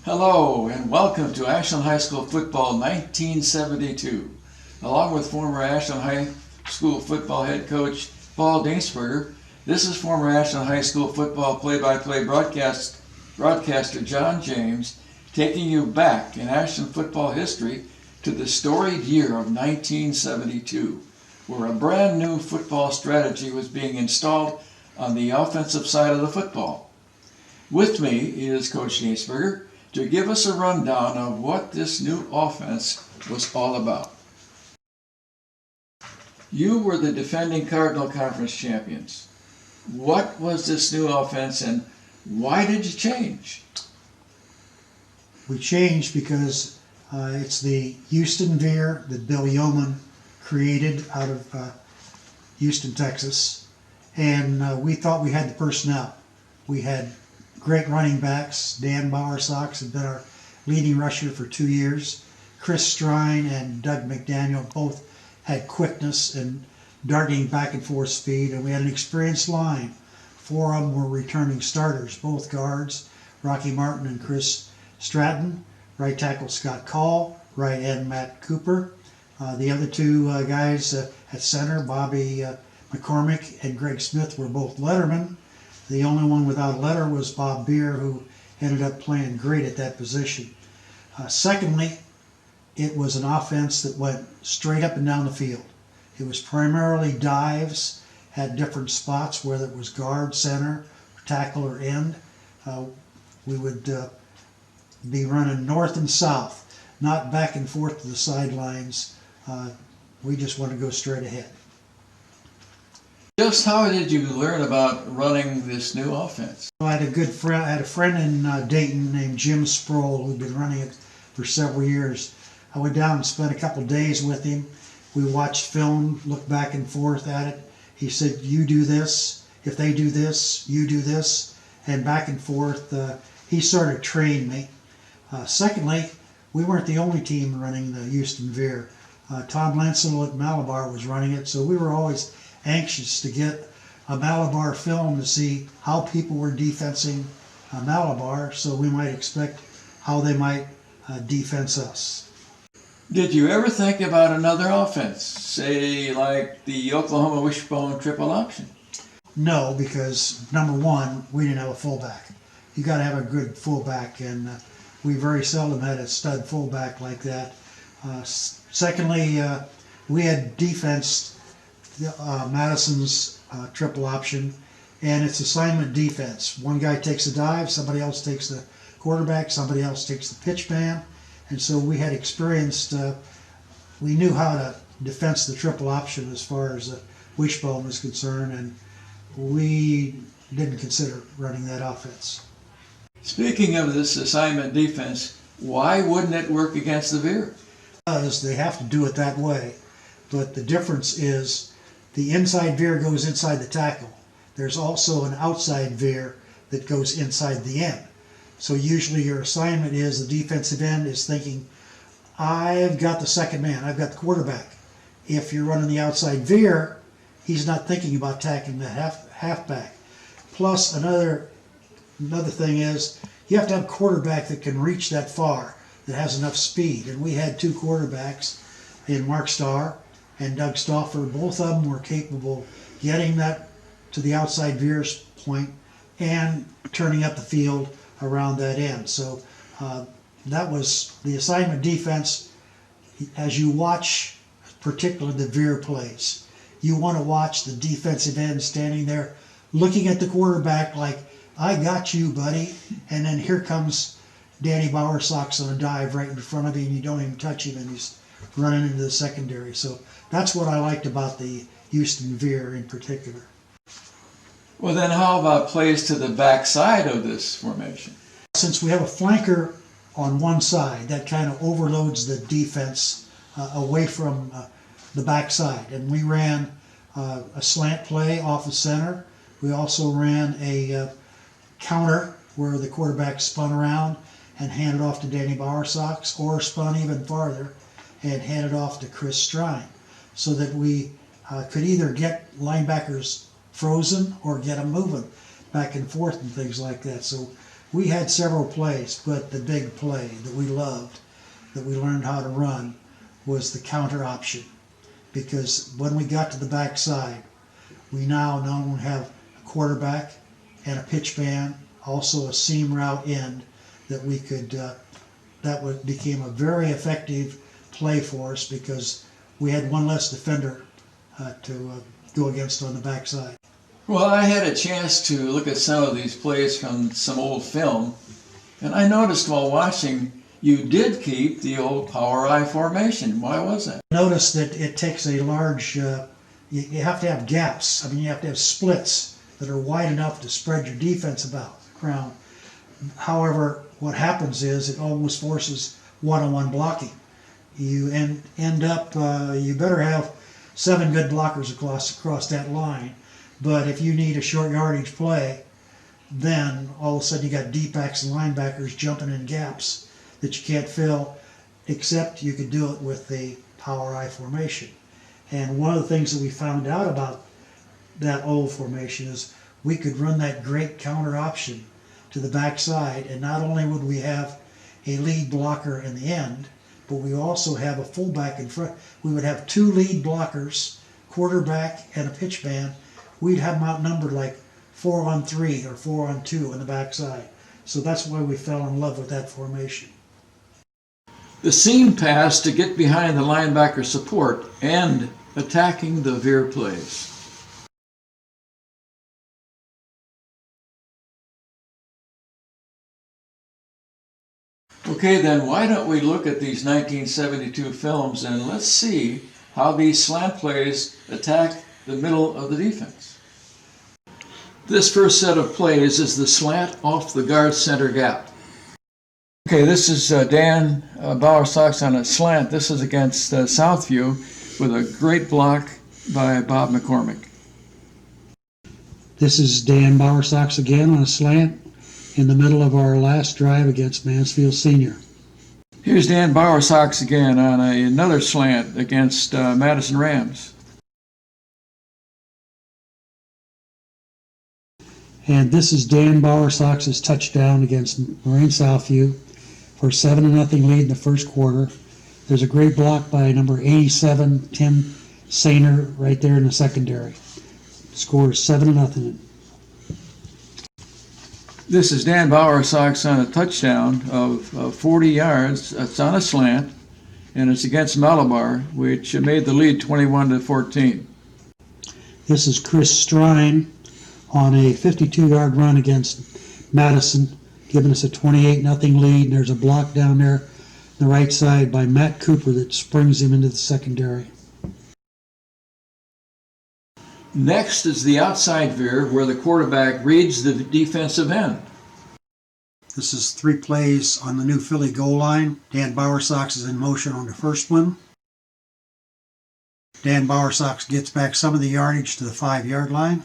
Hello and welcome to Ashland High School Football 1972. Along with former Ashland High School football head coach Paul Dingsberger, this is former Ashland High School football play-by-play broadcaster John James taking you back in Ashland football history to the storied year of 1972, where a brand new football strategy was being installed on the offensive side of the football. With me is Coach Dingsberger to give us a rundown of what this new offense was all about. You were the defending Cardinal Conference champions. What was this new offense and why did you change? We changed because it's the Houston Veer that Bill Yeoman created out of Houston, Texas. And we thought we had the personnel. We had great running backs. Dan Bowersox had been our leading rusher for 2 years. Chris Strine and Doug McDaniel both had quickness and darting back and forth speed, and we had an experienced line. 4 of them were returning starters, both guards, Rocky Martin and Chris Stratton, right tackle Scott Call, right end Matt Cooper. The other 2 guys at center, Bobby McCormick and Greg Smith, were both lettermen. The only one without a letter was Bob Beer, who ended up playing great at that position. Secondly, it was an offense that went straight up and down the field. It was primarily dives, had different spots, whether it was guard, center, tackle, or end. We would be running north and south, not back and forth to the sidelines. We just want to go straight ahead. Just how did you learn about running this new offense? I had a friend in Dayton named Jim Sproul who'd been running it for several years. I went down and spent a couple of days with him. We watched film, looked back and forth at it. He said, "You do this. If they do this, you do this," and back and forth. He sort of trained me. Secondly, we weren't the only team running the Houston Veer. Tom Lansell at Malabar was running it, so we were always anxious to get a Malabar film to see how people were defensing Malabar, so we might expect how they might defense us. Did you ever think about another offense, say like the Oklahoma wishbone triple option? No, because number one, we didn't have a fullback. You got to have a good fullback, and we very seldom had a stud fullback like that. Secondly, we had defensed Madison's triple option, and it's assignment defense. One guy takes a dive, somebody else takes the quarterback, somebody else takes the pitch man, and so we had experienced, we knew how to defense the triple option as far as the wishbone was concerned, and we didn't consider running that offense. Speaking of this assignment defense, why wouldn't it work against the Veer? Because they have to do it that way, but the difference is the inside veer goes inside the tackle. There's also an outside veer that goes inside the end. So usually your assignment is the defensive end is thinking, I've got the second man, I've got the quarterback. If you're running the outside veer, he's not thinking about tackling the halfback. Plus another thing is you have to have a quarterback that can reach that far. that has enough speed. And we had two quarterbacks in Mark Starr and Doug Stauffer. Both of them were capable of getting that to the outside veer's point and turning up the field around that end. So that was the assignment defense. As you watch, particularly the veer plays, you want to watch the defensive end standing there looking at the quarterback like, I got you, buddy. And then here comes Danny Bowersox on a dive right in front of you, and you don't even touch him, and he's running into the secondary. So that's what I liked about the Houston Veer in particular. Well, then how about plays to the backside of this formation? Since we have a flanker on one side, that kind of overloads the defense away from the backside. And we ran a slant play off the center. We also ran a counter where the quarterback spun around and handed off to Danny Bowersox, or spun even farther and handed off to Chris Strine, so that we could either get linebackers frozen or get them moving back and forth and things like that. So we had several plays, but the big play that we loved, that we learned how to run, was the counter option. Because when we got to the backside, we now not only have a quarterback and a pitch man, also a seam route end that we could, became a very effective play for us because we had one less defender to go against on the backside. Well, I had a chance to look at some of these plays from some old film, and I noticed while watching you did keep the old power I formation. Why was that? Notice that it takes a large, you have to have gaps. I mean, you have to have splits that are wide enough to spread your defense around. However, what happens is it almost forces one-on-one blocking. You end up, you better have 7 good blockers across that line. But if you need a short yardage play, then all of a sudden you got D-backs and linebackers jumping in gaps that you can't fill, except you could do it with the power I formation. And one of the things that we found out about that old formation is we could run that great counter option to the backside, and not only would we have a lead blocker in the end, but we also have a fullback in front. We would have 2 lead blockers, quarterback and a pitch man. We'd have them outnumbered like 4-on-3 or 4-on-2 on the backside. So that's why we fell in love with that formation. The seam pass to get behind the linebacker support and attacking the veer plays. Okay, then why don't we look at these 1972 films and let's see how these slant plays attack the middle of the defense. This first set of plays is the slant off the guard center gap. Okay, this is Dan Bowersox on a slant. This is against Southview with a great block by Bob McCormick. This is Dan Bowersox again on a slant in the middle of our last drive against Mansfield Senior. Here's Dan Bowersox again on another slant against Madison Rams. And this is Dan Bowersox's touchdown against Moraine Southview for a 7-0 lead in the first quarter. There's a great block by number 87, Tim Sainer, right there in the secondary. Score is 7-0. This is Dan Bowersox on a touchdown of 40 yards. It's on a slant, and it's against Malabar, which made the lead 21-14. This is Chris Strine on a 52-yard run against Madison, giving us a 28-0 lead. And there's a block down there on the right side by Matt Cooper that springs him into the secondary. Next is the outside veer, where the quarterback reads the defensive end. This is 3 plays on the new Philly goal line. Dan Bowersox is in motion on the first one. Dan Bowersox gets back some of the yardage to the 5-yard line.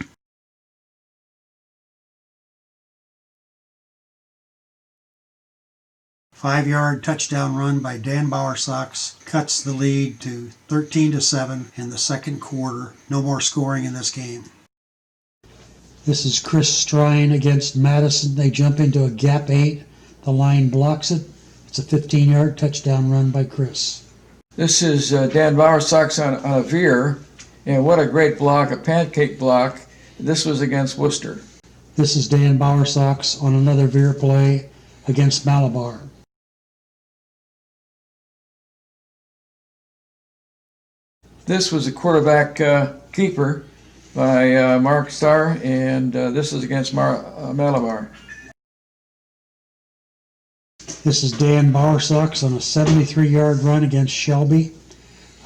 Five-yard touchdown run by Dan Bowersox cuts the lead to 13-7 in the second quarter. No more scoring in this game. This is Chris Strine against Madison. They jump into a gap 8. The line blocks it. It's a 15-yard touchdown run by Chris. This is Dan Bowersox on a veer, and what a great block, a pancake block. This was against Worcester. This is Dan Bowersox on another veer play against Malabar. This was a quarterback keeper by Mark Starr, and this is against Malabar. This is Dan Bowersox on a 73-yard run against Shelby.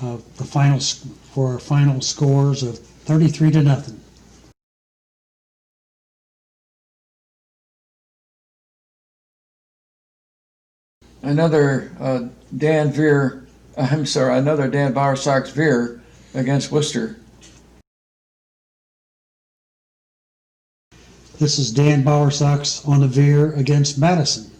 For our final scores of 33-0. Another Dan Bowersox veer against Worcester. This is Dan Bowersox on a veer against Madison.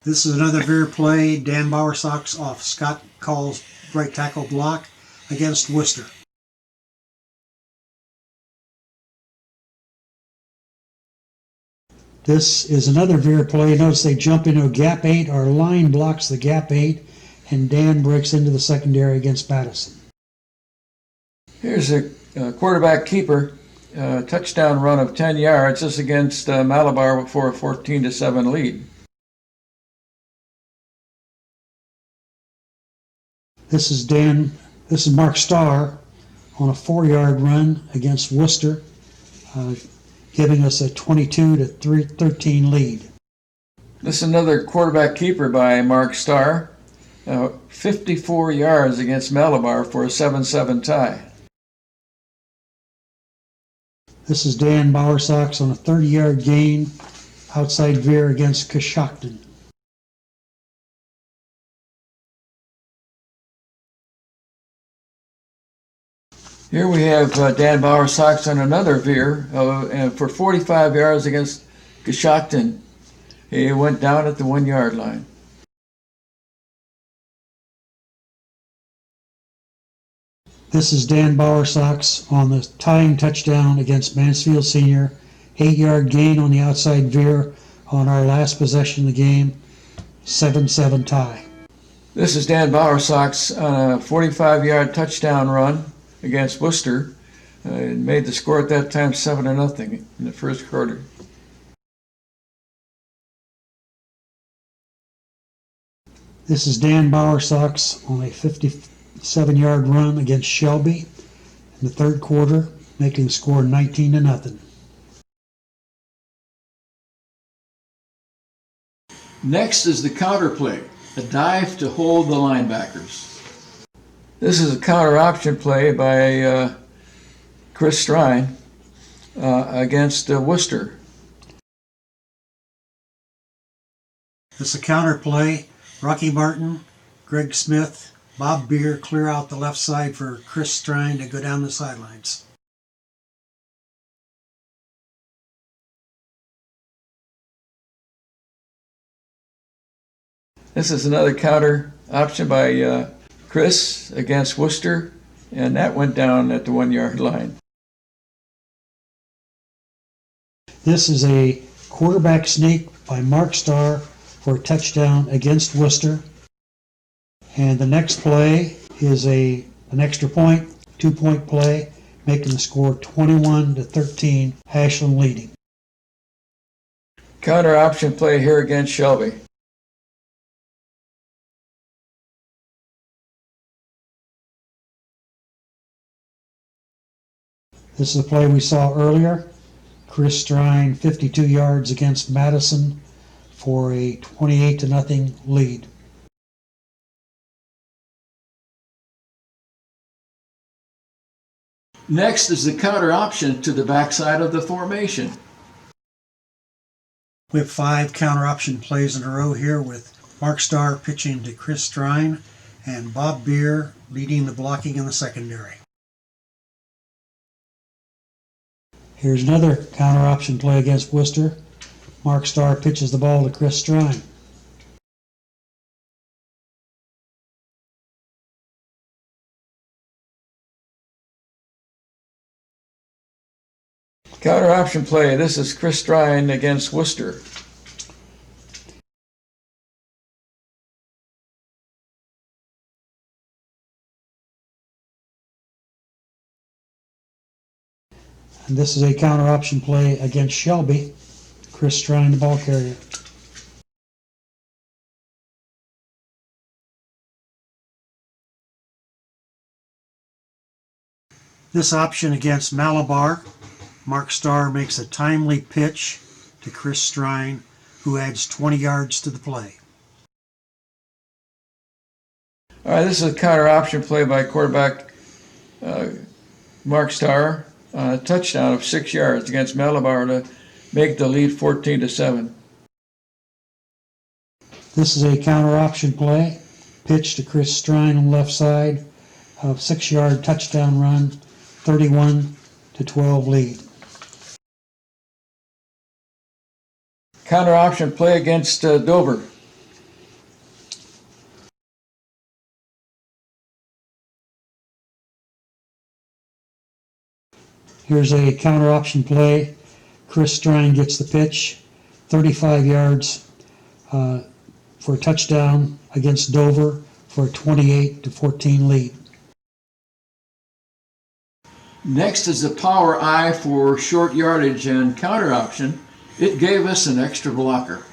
This is another veer play, Dan Bowersox off Scott Call's right tackle block against Worcester. This is another veer play. Notice they jump into a gap 8. Our line blocks the gap 8, and Dan breaks into the secondary against Madison. Here's a quarterback keeper touchdown run of 10 yards. This against Malabar for a 14-7 lead. This is Mark Starr on a 4-yard run against Worcester, giving us a 22-13 lead. This is another quarterback keeper by Mark Starr, 54 yards against Malabar for a 7-7 tie. This is Dan Bowersox on a 30-yard gain outside veer against Coshocton. Here we have Dan Bowersox on another veer for 45 yards against Coshocton. He went down at the 1-yard line. This is Dan Bowersox on the tying touchdown against Mansfield Senior. 8-yard gain on the outside veer on our last possession of the game. 7-7 tie. This is Dan Bowersox on a 45-yard touchdown run against Worcester. It made the score at that time 7-0 in the first quarter. This is Dan Bowersox on a 57-yard run against Shelby in the third quarter, making the score 19-0. Next is the counter play, a dive to hold the linebackers. This is a counter option play by Chris Strine against Worcester. This is a counter play. Rocky Martin, Greg Smith, Bob Beer clear out the left side for Chris Strine to go down the sidelines. This is another counter option by Chris against Worcester, and that went down at the 1-yard line. This is a quarterback sneak by Mark Starr for a touchdown against Worcester. And the next play is an extra point, 2-point play, making the score 21-13, Ashland leading. Counter option play here against Shelby. This is the play we saw earlier. Chris Strine, 52 yards against Madison for a 28-0 lead. Next is the counter option to the backside of the formation. We have 5 counter option plays in a row here with Mark Starr pitching to Chris Strine and Bob Beer leading the blocking in the secondary. Here's another counter option play against Worcester. Mark Starr pitches the ball to Chris Strine. Counter option play. This is Chris Strine against Worcester. And this is a counter option play against Shelby. Chris Strine, the ball carrier. This option against Malabar, Mark Starr makes a timely pitch to Chris Strine, who adds 20 yards to the play. All right, this is a counter option play by quarterback Mark Starr on a touchdown of 6 yards against Malabar to make the lead 14-7. This is a counter option play, pitch to Chris Strine on the left side, a 6-yard touchdown run, 31-12 lead. Counter option play against Dover. Here's a counter option play. Chris Strine gets the pitch, 35 yards for a touchdown against Dover for a 28-14 lead. Next is the power I for short yardage and counter option. It gave us an extra blocker.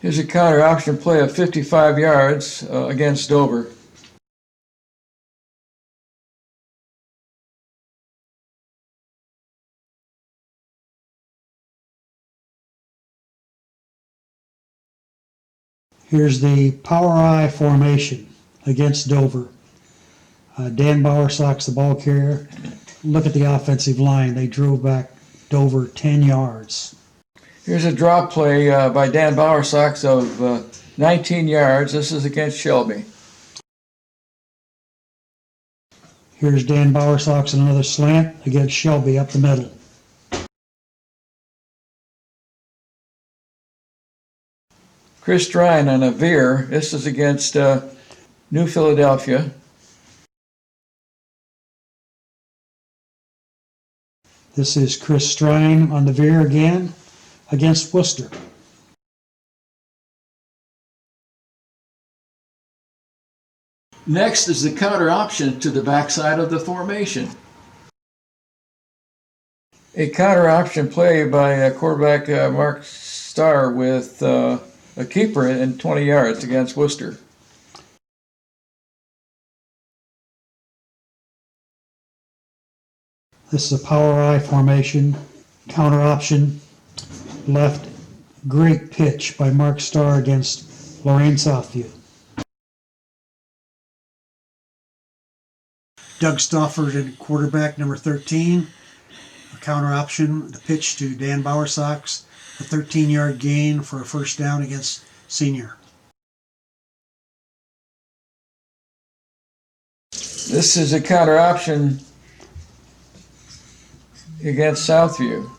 Here's a counter option play of 55 yards against Dover. Here's the power I formation against Dover. Dan Bowersock's the ball carrier. Look at the offensive line. They drove back Dover 10 yards. Here's a drop play by Dan Bowersock of 19 yards. This is against Shelby. Here's Dan Bowersock's another slant against Shelby up the middle. Chris Strine on a Veer. This is against New Philadelphia. This is Chris Strine on the Veer again against Worcester. Next is the counter option to the backside of the formation. A counter option play by quarterback Mark Starr with a keeper in 20 yards against Worcester. This is a power I formation, counter option, left, great pitch by Mark Starr against Lorraine Southview. Doug Stofford at quarterback, number 13. A counter option, the pitch to Dan Bowersock, a 13-yard gain for a first down against Senior. This is a counter option against Southview.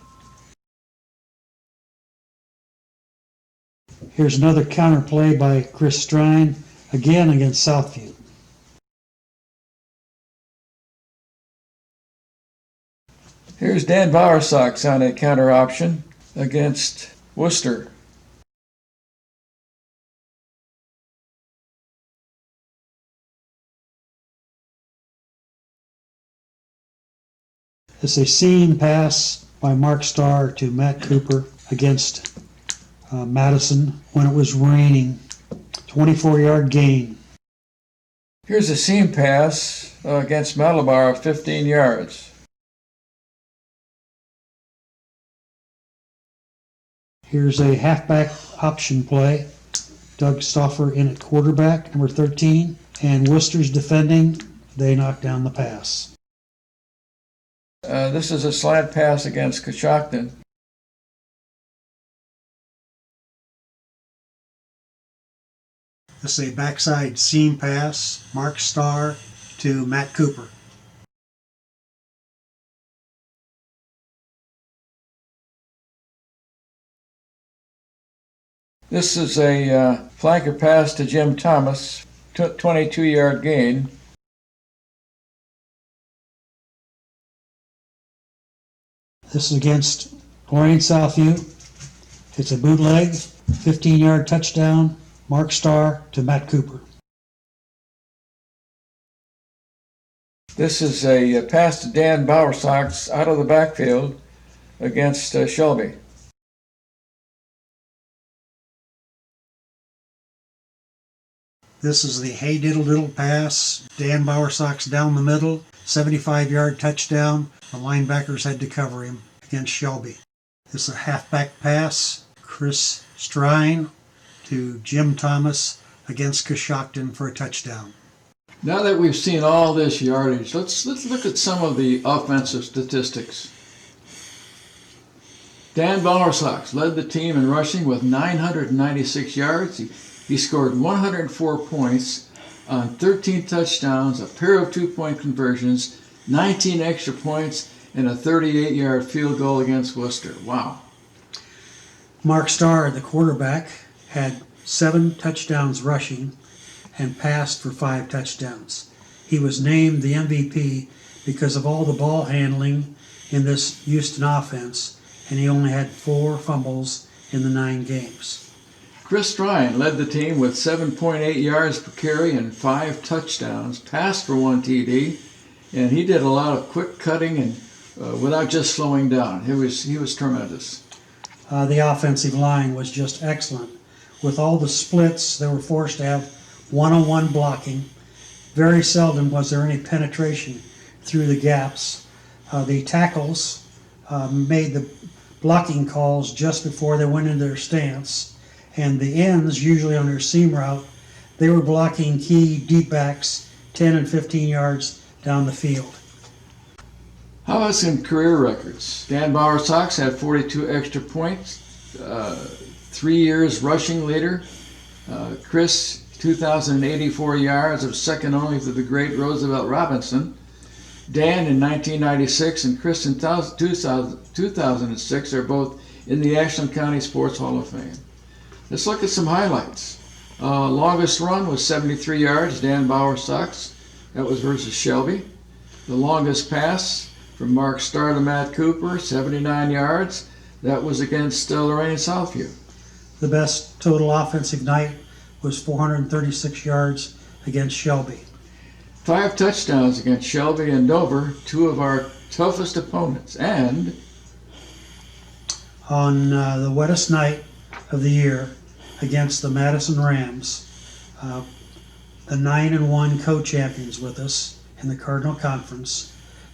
Here's another counter play by Chris Strine, again against Southview. Here's Dan Bowersock on a counter option against Worcester. It's a seam pass by Mark Starr to Matt Cooper against Madison when it was raining. 24-yard gain. Here's a seam pass against Malabar of 15 yards. Here's a halfback option play. Doug Stoffer in at quarterback, number 13. And Worcester's defending. They knock down the pass. This is a slant pass against Coshocton. This is a backside seam pass, Mark Starr to Matt Cooper. This is a flanker pass to Jim Thomas, 22-yard gain. This is against Lorraine Southview. It's a bootleg, 15-yard touchdown, Mark Starr to Matt Cooper. This is a pass to Dan Bowersox out of the backfield against Shelby. This is the hey diddle diddle pass, Dan Bowersox down the middle, 75-yard touchdown. The linebackers had to cover him against Shelby. This is a halfback pass, Chris Strine to Jim Thomas against Coshocton for a touchdown. Now that we've seen all this yardage, let's look at some of the offensive statistics. Dan Bowersox led the team in rushing with 996 yards. He scored 104 points on 13 touchdowns, a pair of 2-point conversions, 19 extra points, and a 38-yard field goal against Worcester. Wow. Mark Starr, the quarterback, had 7 touchdowns rushing and passed for 5 touchdowns. He was named the MVP because of all the ball handling in this Houston offense, and he only had 4 fumbles in the 9 games. Chris Strine led the team with 7.8 yards per carry and 5 touchdowns, passed for 1 TD, and he did a lot of quick cutting and without just slowing down. He was tremendous. The offensive line was just excellent. With all the splits, they were forced to have one-on-one blocking. Very seldom was there any penetration through the gaps. The tackles made the blocking calls just before they went into their stance. And the ends, usually on their seam route, they were blocking key deep backs 10 and 15 yards down the field. How about some career records? Dan Bowersox had 42 extra points, 3 years rushing leader. Chris, 2,084 yards, of second only to the great Roosevelt Robinson. Dan in 1996 and Chris in 2006 are both in the Ashland County Sports Hall of Fame. Let's look at some highlights. Longest run was 73 yards, Dan Bowersox. That was versus Shelby. The longest pass from Mark Starr to Matt Cooper, 79 yards. That was against Lorraine Southview. The best total offensive night was 436 yards against Shelby. 5 touchdowns against Shelby and Dover, 2 of our toughest opponents. And on the wettest night of the year against the Madison Rams, the 9-1 co-champions with us in the Cardinal Conference,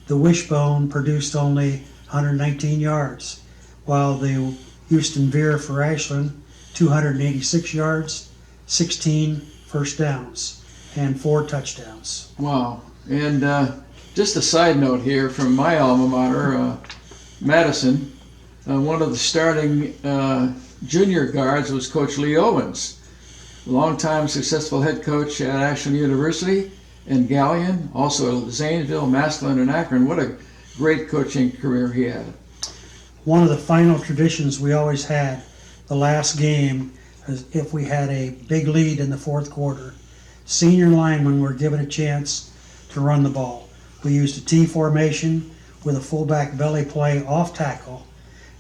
the Wishbone produced only 119 yards, while the Houston Veer for Ashland, 286 yards, 16 first downs, and 4 touchdowns. wow. And just a side note here from my alma mater, Madison, one of the starting junior guards was Coach Lee Owens, longtime successful head coach at Ashland University and Gallion, also at Zanesville, Massillon, and Akron. What a great coaching career he had. One of the final traditions we always had, the last game, is if we had a big lead in the 4th quarter, senior linemen were given a chance to run the ball. We used a T formation with a fullback belly play off tackle,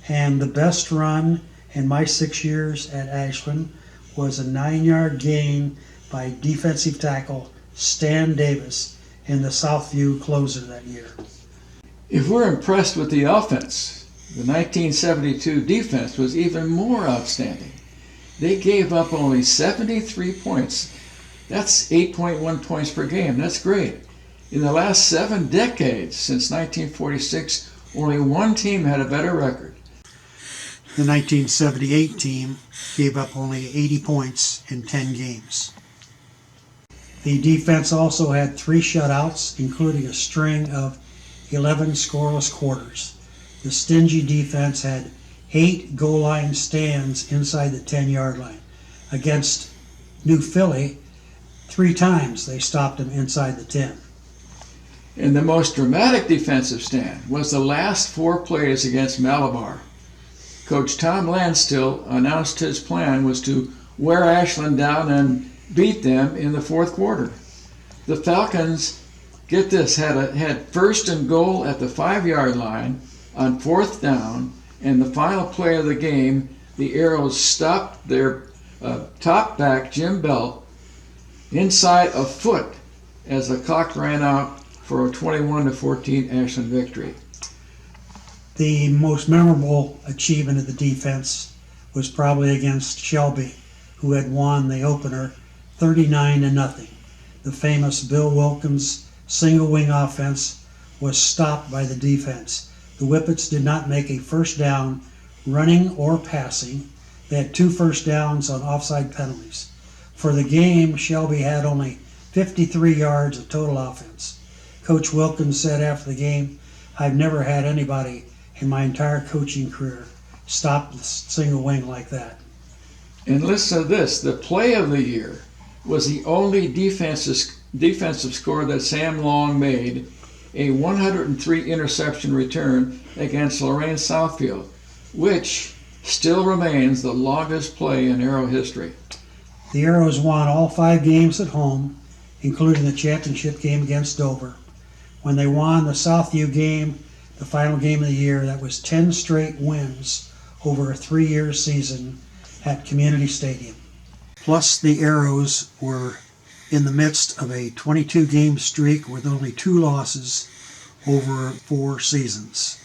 and the best run in my 6 years at Ashland was a 9-yard gain by defensive tackle Stan Davis in the Southview closer that year. If we're impressed with the offense, the 1972 defense was even more outstanding. They gave up only 73 points. That's 8.1 points per game. That's great. In the last 7 decades, since 1946, only one team had a better record. The 1978 team gave up only 80 points in 10 games. The defense also had 3 shutouts, including a string of 11 scoreless quarters. The stingy defense had 8 goal line stands inside the 10-yard line. Against New Philly, 3 times they stopped them inside the 10. And the most dramatic defensive stand was the last 4 plays against Malabar. Coach Tom Landstill announced his plan was to wear Ashland down and beat them in the 4th quarter. The Falcons, get this, had first and goal at the 5-yard line On 4th down and the final play of the game, the Arrows stopped their top back, Jim Belt, inside a foot as the clock ran out for a 21-14 Ashland victory. The most memorable achievement of the defense was probably against Shelby, who had won the opener 39-0. The famous Bill Wilkins single wing offense was stopped by the defense. The Whippets did not make a first down running or passing. They had 2 first downs on offside penalties. For the game, Shelby had only 53 yards of total offense. Coach Wilkins said after the game, "I've never had anybody in my entire coaching career stop the single wing like that." And listen to this, the play of the year was the only defensive score that Sam Long made, a 103 interception return against Lorraine Southfield, which still remains the longest play in Arrow history. The Arrows won all 5 games at home, including the championship game against Dover. When they won the Southview game, the final game of the year, that was 10 straight wins over a 3-year season at Community Stadium. Plus, the Arrows were in the midst of a 22-game streak with only 2 losses over 4 seasons.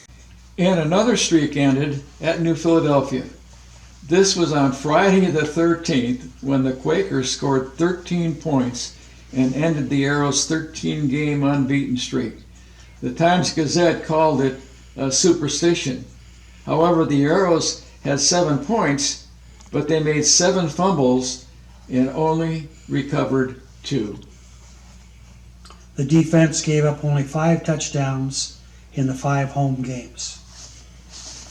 And another streak ended at New Philadelphia. This was on Friday the 13th when the Quakers scored 13 points and ended the Arrows' 13-game unbeaten streak. The Times-Gazette called it a superstition. However, the Arrows had 7 points, but they made 7 fumbles and only recovered 2. The defense gave up only 5 touchdowns in the 5 home games.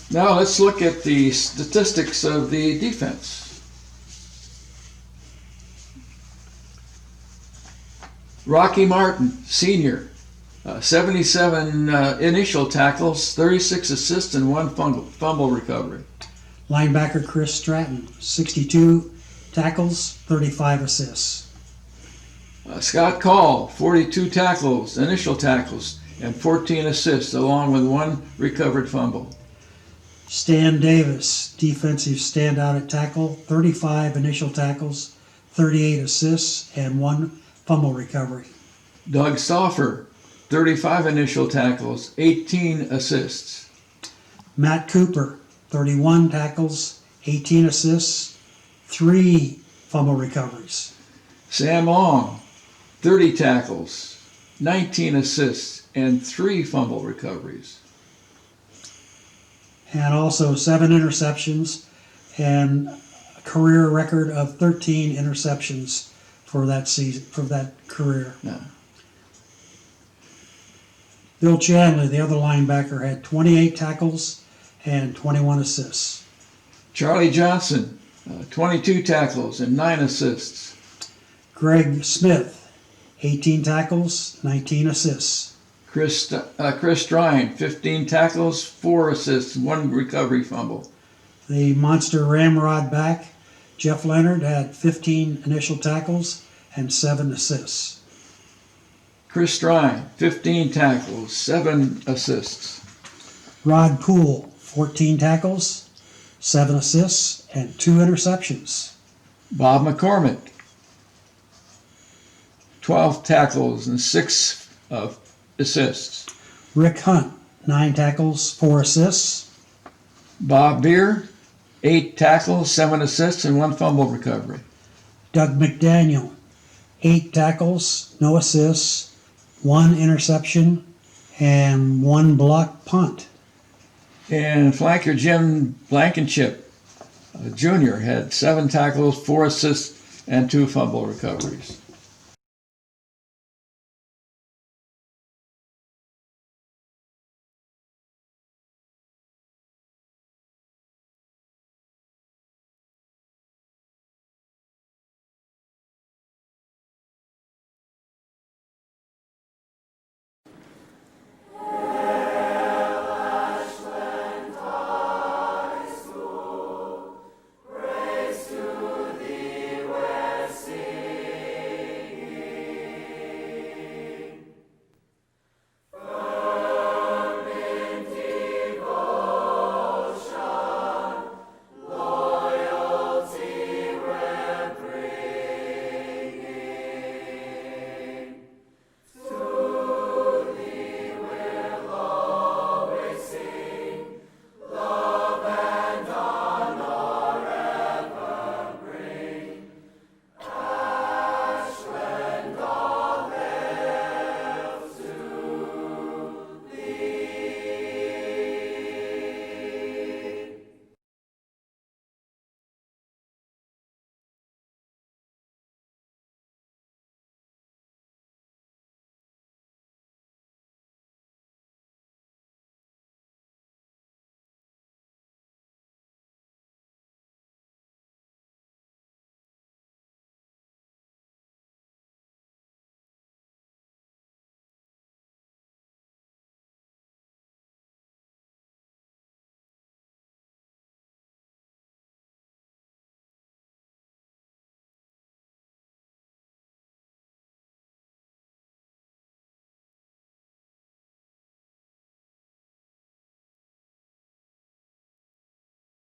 Now let's look at the statistics of the defense. Rocky Martin, senior, 77 initial tackles, 36 assists, and 1 fumble recovery. Linebacker Chris Stratton, 62 tackles, 35 assists. Scott Call, 42 tackles, initial tackles, and 14 assists, along with 1 recovered fumble. Stan Davis, defensive standout at tackle, 35 initial tackles, 38 assists, and 1 fumble recovery. Doug Stauffer, 35 initial tackles, 18 assists. Matt Cooper, 31 tackles, 18 assists, 3 fumble recoveries. Sam Long, 30 tackles, 19 assists, and 3 fumble recoveries. And also 7 interceptions and a career record of 13 interceptions for that season, for that career. Yeah. Bill Chandler, the other linebacker, had 28 tackles and 21 assists. Charlie Johnson, 22 tackles and 9 assists. Greg Smith, 18 tackles, 19 assists. Chris Strine, 15 tackles, 4 assists, 1 recovery fumble. The monster ramrod back, Jeff Leonard, had 15 initial tackles and 7 assists. Chris Strine, 15 tackles, 7 assists. Rod Poole, 14 tackles, 7 assists, and 2 interceptions. Bob McCormick, 12 tackles and 6 assists. Rick Hunt, 9 tackles, 4 assists. Bob Veer, 8 tackles, 7 assists, and 1 fumble recovery. Doug McDaniel, 8 tackles, no assists, 1 interception, and 1 blocked punt. And flanker Jim Blankenship, Jr., had 7 tackles, 4 assists, and 2 fumble recoveries.